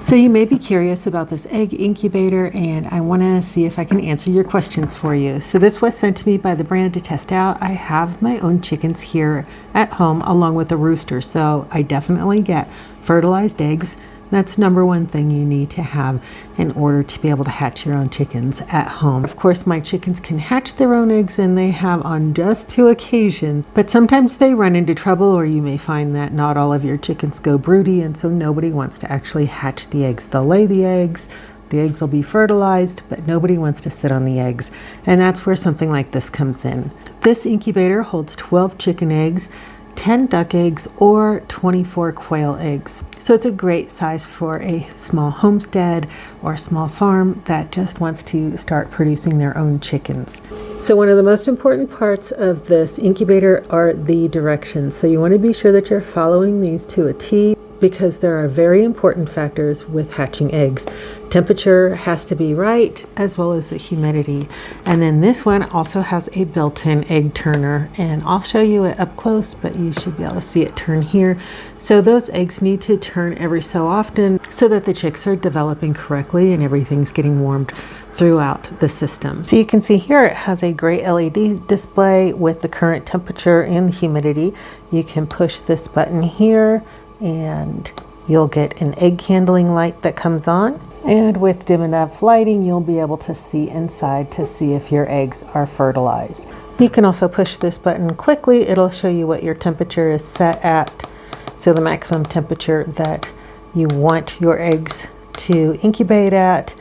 So you may be curious about this egg incubator, and I want to see if I can answer your questions for you. So this was sent to me by the brand to test out. I have my own chickens here at home along with a rooster, so I definitely get fertilized eggs. That's number one thing you need to have in order to be able to hatch your own chickens at home. Of course, my chickens can hatch their own eggs, and they have on just 2 occasions, but sometimes they run into trouble, or you may find that not all of your chickens go broody, and so nobody wants to actually hatch the eggs. They'll lay the eggs will be fertilized, but nobody wants to sit on the eggs, and that's where something like this comes in. This incubator holds 12 chicken eggs, 10 duck eggs, or 24 quail eggs. So it's a great size for a small homestead or small farm that just wants to start producing their own chickens. So one of the most important parts of this incubator are the directions. So you want to be sure that you're following these to a T, because there are very important factors with hatching eggs. Temperature has to be right, as well as the humidity. And then this one also has a built-in egg turner, and I'll show you it up close, but you should be able to see it turn here. So those eggs need to turn every so often so that the chicks are developing correctly and everything's getting warmed throughout the system. So you can see here it has a gray LED display with the current temperature and the humidity. You can push this button here and you'll get an egg handling light that comes on. And with dim enough lighting, you'll be able to see inside to see if your eggs are fertilized. You can also push this button quickly. It'll show you what your temperature is set at. So the maximum temperature that you want your eggs to incubate at.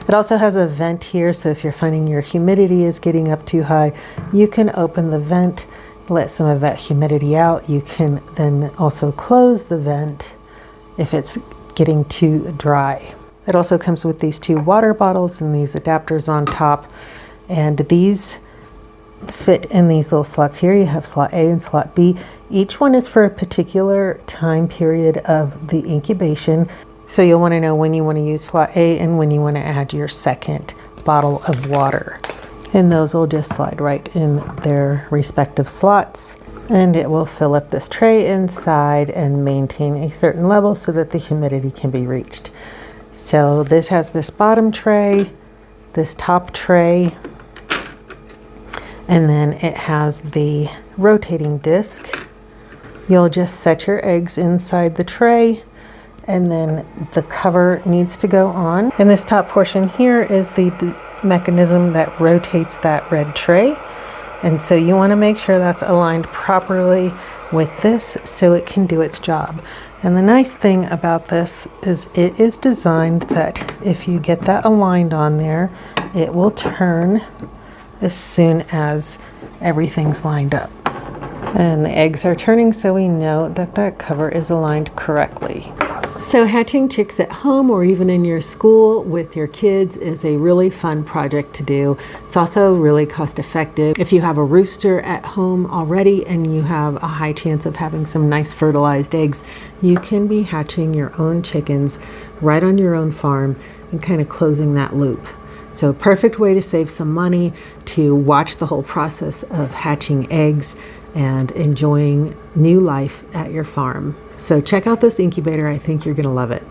It also has a vent here, so if you're finding your humidity is getting up too high, you can open the vent, let some of that humidity out. You can then also close the vent if it's getting too dry. It also comes with these 2 water bottles and these adapters on top, and these fit in these little slots here. You have slot A and slot B. Each one is for a particular time period of the incubation, so you'll want to know when you want to use slot A and when you want to add your second bottle of water. And those will just slide right in their respective slots, and it will fill up this tray inside and maintain a certain level so that the humidity can be reached. So this has this bottom tray, this top tray, and then it has the rotating disc. You'll just set your eggs inside the tray, and then the cover needs to go on. And this top portion here is the mechanism that rotates that red tray, and so you want to make sure that's aligned properly with this so it can do its job. And the nice thing about this is it is designed that if you get that aligned on there, it will turn as soon as everything's lined up. And the eggs are turning, so we know that that cover is aligned correctly. So hatching chicks at home or even in your school with your kids is a really fun project to do. It's also really cost effective. If you have a rooster at home already and you have a high chance of having some nice fertilized eggs, you can be hatching your own chickens right on your own farm and kind of closing that loop. So a perfect way to save some money, to watch the whole process of hatching eggs and enjoying new life at your farm. So check out this incubator. I think you're going to love it.